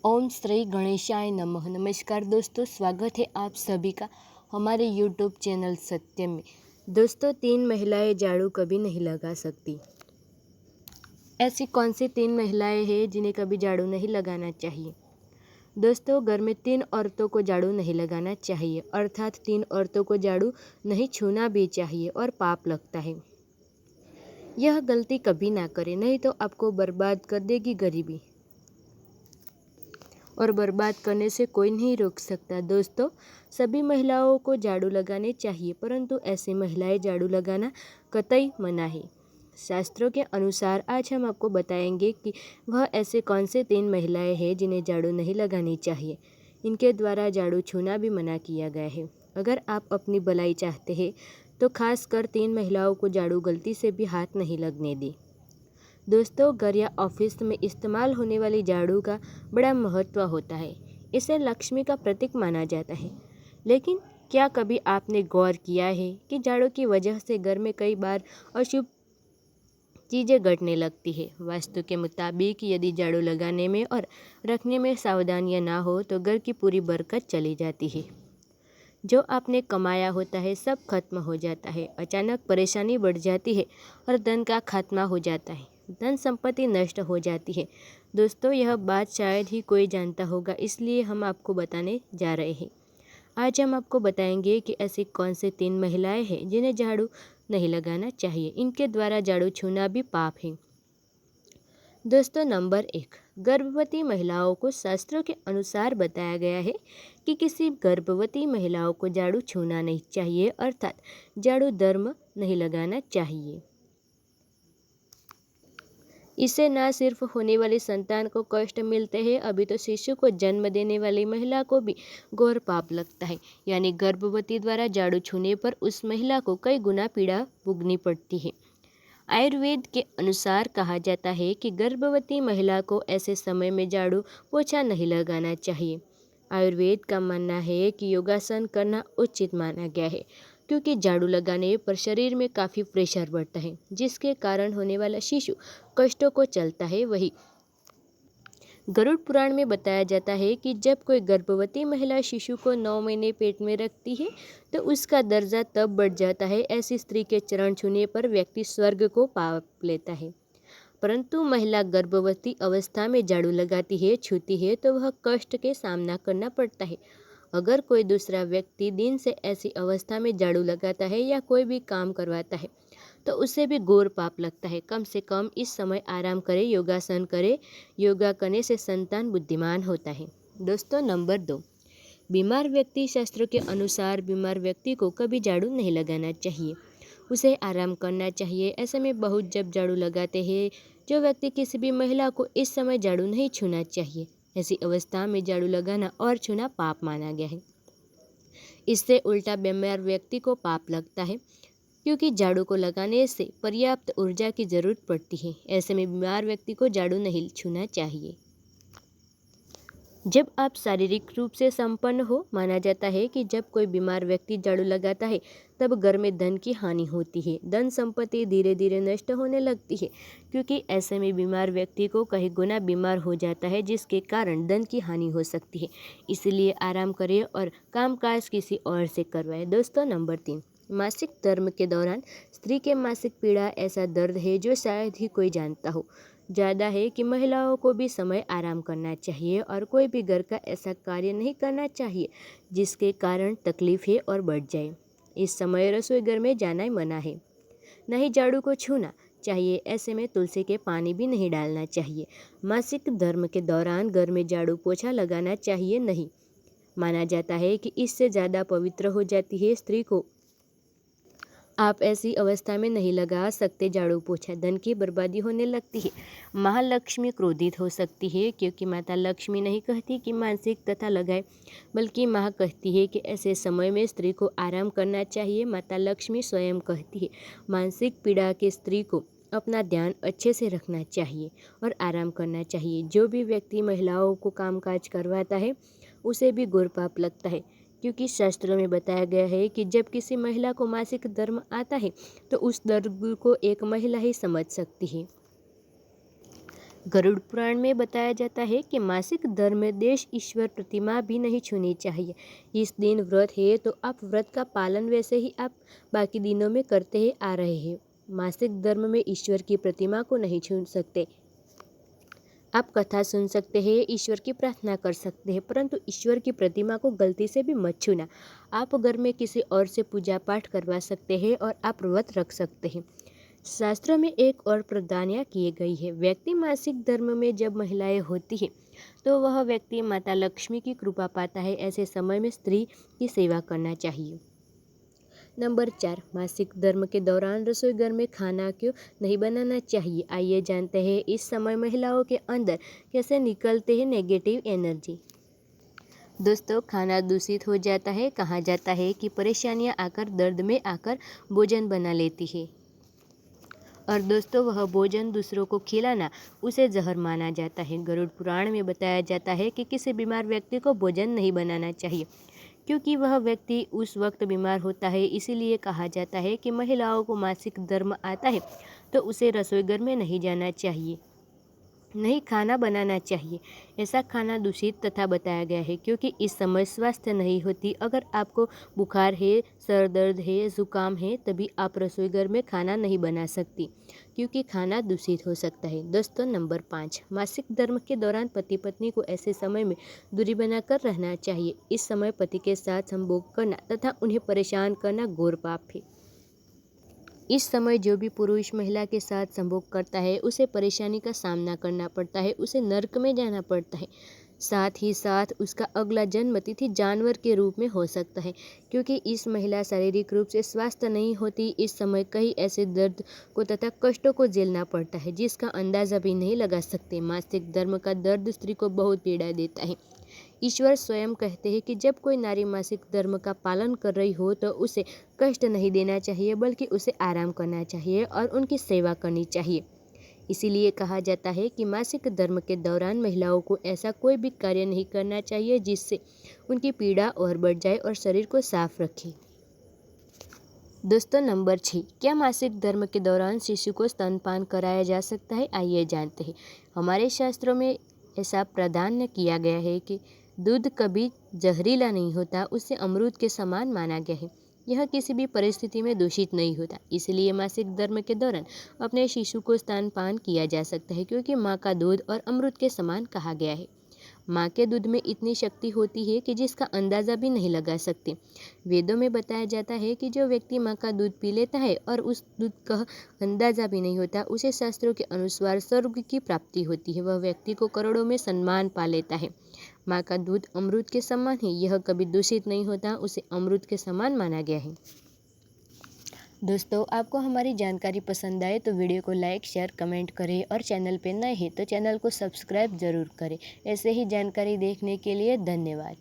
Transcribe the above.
ओम श्री गणेशाय नमः। नमस्कार दोस्तों, स्वागत है आप सभी का हमारे यूट्यूब चैनल सत्य में। दोस्तों, 3 महिलाएं झाड़ू कभी नहीं लगा सकती। ऐसी कौन सी 3 महिलाएं हैं जिन्हें कभी झाड़ू नहीं लगाना चाहिए? दोस्तों, घर में 3 औरतों को झाड़ू नहीं लगाना चाहिए, अर्थात 3 औरतों को झाड़ू नहीं छूना भी चाहिए और पाप लगता है। यह गलती कभी ना करें, नहीं तो आपको बर्बाद कर देगी गरीबी, और बर्बाद करने से कोई नहीं रोक सकता। दोस्तों, सभी महिलाओं को झाड़ू लगाने चाहिए, परंतु ऐसी महिलाएं झाड़ू लगाना कतई मना है। शास्त्रों के अनुसार आज हम आपको बताएंगे कि वह ऐसे कौन से 3 महिलाएं हैं जिन्हें झाड़ू नहीं लगानी चाहिए। इनके द्वारा झाड़ू छूना भी मना किया गया है। अगर आप अपनी भलाई चाहते हैं तो खासकर 3 महिलाओं को झाड़ू गलती से भी हाथ नहीं लगने दी। दोस्तों, घर या ऑफिस में इस्तेमाल होने वाली झाड़ू का बड़ा महत्व होता है। इसे लक्ष्मी का प्रतीक माना जाता है। लेकिन क्या कभी आपने गौर किया है कि झाड़ू की वजह से घर में कई बार अशुभ चीज़ें घटने लगती है। वास्तु के मुताबिक यदि झाड़ू लगाने में और रखने में सावधानियां ना हो तो घर की पूरी बरकत चली जाती है। जो आपने कमाया होता है सब खत्म हो जाता है। अचानक परेशानी बढ़ जाती है और धन का खात्मा हो जाता है। धन संपत्ति नष्ट हो जाती है। दोस्तों, यह बात शायद ही कोई जानता होगा, इसलिए हम आपको बताने जा रहे हैं। आज हम आपको बताएंगे कि ऐसी कौन से 3 महिलाएं हैं जिन्हें झाड़ू नहीं लगाना चाहिए। इनके द्वारा झाड़ू छूना भी पाप है। दोस्तों, नंबर 1, गर्भवती महिलाओं को शास्त्रों के अनुसार बताया गया है कि किसी गर्भवती महिलाओं को झाड़ू छूना नहीं चाहिए, अर्थात झाड़ू धर्म नहीं लगाना चाहिए। इससे न सिर्फ होने वाली संतान को कष्ट मिलते हैं, अभी तो शिशु को जन्म देने वाली महिला को भी घोर पाप लगता है। यानी गर्भवती द्वारा झाड़ू छूने पर उस महिला को कई गुना पीड़ा भोगनी पड़ती है। आयुर्वेद के अनुसार कहा जाता है कि गर्भवती महिला को ऐसे समय में झाड़ू पोछा नहीं लगाना चाहिए। आयुर्वेद का मानना है कि योगासन करना उचित माना गया है, क्योंकि झाड़ू लगाने पर शरीर में काफ़ी प्रेशर बढ़ता है, जिसके कारण होने वाला शिशु कष्टों को चलता है। वही गरुड़ पुराण में बताया जाता है कि जब कोई गर्भवती महिला शिशु को 9 महीने पेट में रखती है तो उसका दर्जा तब बढ़ जाता है। ऐसी स्त्री के चरण छूने पर व्यक्ति स्वर्ग को पा लेता है। परंतु महिला गर्भवती अवस्था में झाड़ू लगाती है, छूती है, तो वह कष्ट के सामना करना पड़ता है। अगर कोई दूसरा व्यक्ति दिन से ऐसी अवस्था में झाड़ू लगाता है या कोई भी काम करवाता है तो उसे भी घोर पाप लगता है। कम से कम इस समय आराम करे, योगासन करे। योगा करने से संतान बुद्धिमान होता है। दोस्तों, नंबर 2, बीमार व्यक्ति। शास्त्रों के अनुसार बीमार व्यक्ति को कभी झाड़ू नहीं लगाना चाहिए, उसे आराम करना चाहिए। ऐसे में बहुत जब झाड़ू लगाते हैं, जो व्यक्ति किसी भी महिला को इस समय झाड़ू नहीं छूना चाहिए। ऐसी अवस्था में झाड़ू लगाना और छूना पाप माना गया है। इससे उल्टा बीमार व्यक्ति को पाप लगता है, क्योंकि झाड़ू को लगाने से पर्याप्त ऊर्जा की जरूरत पड़ती है। ऐसे में बीमार व्यक्ति को झाड़ू नहीं छूना चाहिए। जब आप शारीरिक रूप से संपन्न हो, माना जाता है कि जब कोई बीमार व्यक्ति झाड़ू लगाता है तब घर में धन की हानि होती है। धन संपत्ति धीरे धीरे नष्ट होने लगती है, क्योंकि ऐसे में बीमार व्यक्ति को कई गुना बीमार हो जाता है, जिसके कारण धन की हानि हो सकती है। इसलिए आराम करें और कामकाज किसी और से करवाएं। दोस्तों, नंबर 3, मासिक धर्म के दौरान स्त्री के मासिक पीड़ा ऐसा दर्द है जो शायद ही कोई जानता हो। ज़्यादा है कि महिलाओं को भी समय आराम करना चाहिए और कोई भी घर का ऐसा कार्य नहीं करना चाहिए जिसके कारण तकलीफें और बढ़ जाए। इस समय रसोई घर में जाना मना है, नहीं झाड़ू को छूना चाहिए। ऐसे में तुलसी के पानी भी नहीं डालना चाहिए। मासिक धर्म के दौरान घर में झाड़ू पोछा लगाना चाहिए नहीं। माना जाता है कि इससे ज़्यादा पवित्र हो जाती है स्त्री को। आप ऐसी अवस्था में नहीं लगा सकते झाड़ू पोछा, धन की बर्बादी होने लगती है। महालक्ष्मी क्रोधित हो सकती है, क्योंकि माता लक्ष्मी नहीं कहती कि मानसिक तथा लगाए, बल्कि माँ कहती है कि ऐसे समय में स्त्री को आराम करना चाहिए। माता लक्ष्मी स्वयं कहती है मानसिक पीड़ा के स्त्री को अपना ध्यान अच्छे से रखना चाहिए और आराम करना चाहिए। जो भी व्यक्ति महिलाओं को कामकाज करवाता है उसे भी घोर पाप लगता है, क्योंकि शास्त्रों में बताया गया है कि जब किसी महिला को मासिक धर्म आता है तो उस दर्द को एक महिला ही समझ सकती है। गरुड़ पुराण में बताया जाता है कि मासिक धर्म में देश ईश्वर प्रतिमा भी नहीं छूनी चाहिए। इस दिन व्रत है तो आप व्रत का पालन वैसे ही आप बाकी दिनों में करते ही आ रहे हैं। मासिक धर्म में ईश्वर की प्रतिमा को नहीं छू सकते। आप कथा सुन सकते हैं, ईश्वर की प्रार्थना कर सकते हैं, परंतु ईश्वर की प्रतिमा को गलती से भी मत छूना। आप घर में किसी और से पूजा पाठ करवा सकते हैं और आप व्रत रख सकते हैं। शास्त्रों में एक और प्रार्थना की गई है। व्यक्ति मासिक धर्म में जब महिलाएं होती है तो वह व्यक्ति माता लक्ष्मी की कृपा पाता है। ऐसे समय में स्त्री की सेवा करना चाहिए। नंबर 4, मासिक धर्म के दौरान रसोई घर में खाना क्यों नहीं बनाना चाहिए। आइए जानते हैं इस समय महिलाओं के अंदर कैसे निकलते हैं नेगेटिव एनर्जी। दोस्तों, खाना दूषित हो जाता है। कहा जाता है कि परेशानियां आकर दर्द में आकर भोजन बना लेती है और दोस्तों वह भोजन दूसरों को खिलाना उसे जहर माना जाता है। गरुड़ पुराण में बताया जाता है कि किसी बीमार व्यक्ति को भोजन नहीं बनाना चाहिए क्योंकि वह व्यक्ति उस वक्त बीमार होता है। इसीलिए कहा जाता है कि महिलाओं को मासिक धर्म आता है तो उसे रसोई घर में नहीं जाना चाहिए, नहीं खाना बनाना चाहिए। ऐसा खाना दूषित तथा बताया गया है क्योंकि इस समय स्वास्थ्य नहीं होती। अगर आपको बुखार है, सर दर्द है, जुकाम है, तभी आप रसोई घर में खाना नहीं बना सकती क्योंकि खाना दूषित हो सकता है। दोस्तों, नंबर 5, मासिक धर्म के दौरान पति पत्नी को ऐसे समय में दूरी बनाकर रहना चाहिए। इस समय पति के साथ संभोग करना तथा उन्हें परेशान करना घोर पाप है। इस समय जो भी पुरुष महिला के साथ संभोग करता है उसे परेशानी का सामना करना पड़ता है, उसे नर्क में जाना पड़ता है। साथ ही साथ उसका अगला जन्म तिथि जानवर के रूप में हो सकता है क्योंकि इस महिला शारीरिक रूप से स्वस्थ नहीं होती। इस समय कई ऐसे दर्द को तथा कष्टों को झेलना पड़ता है जिसका अंदाजा भी नहीं लगा सकते। मासिक धर्म का दर्द स्त्री को बहुत पीड़ा देता है। ईश्वर स्वयं कहते हैं कि जब कोई नारी मासिक धर्म का पालन कर रही हो तो उसे कष्ट नहीं देना चाहिए बल्कि उसे आराम करना चाहिए और उनकी सेवा करनी चाहिए। इसीलिए कहा जाता है कि मासिक धर्म के दौरान महिलाओं को ऐसा कोई भी कार्य नहीं करना चाहिए जिससे उनकी पीड़ा और बढ़ जाए और शरीर को साफ रखे। दोस्तों, नंबर 6, क्या मासिक धर्म के दौरान शिशु को स्तनपान कराया जा सकता है। आइए जानते हैं। हमारे शास्त्रों में ऐसा प्रावधान किया गया है कि दूध कभी जहरीला नहीं होता, उसे अमृत के समान माना गया है। यह किसी भी परिस्थिति में दूषित नहीं होता। इसलिए मासिक धर्म के दौरान अपने शिशु को स्तनपान किया जा सकता है क्योंकि माँ का दूध और अमृत के समान कहा गया है। माँ के दूध में इतनी शक्ति होती है कि जिसका अंदाज़ा भी नहीं लगा सकते। वेदों में बताया जाता है कि जो व्यक्ति माँ का दूध पी लेता है और उस दूध का अंदाज़ा भी नहीं होता, उसे शास्त्रों के अनुसार स्वर्ग की प्राप्ति होती है। वह व्यक्ति को करोड़ों में सम्मान पा लेता है। माँ का दूध अमृत के समान है, यह कभी दूषित नहीं होता, उसे अमृत के समान माना गया है। दोस्तों, आपको हमारी जानकारी पसंद आए तो वीडियो को लाइक, शेयर, कमेंट करें और चैनल पे नए हैं तो चैनल को सब्सक्राइब जरूर करें। ऐसे ही जानकारी देखने के लिए धन्यवाद।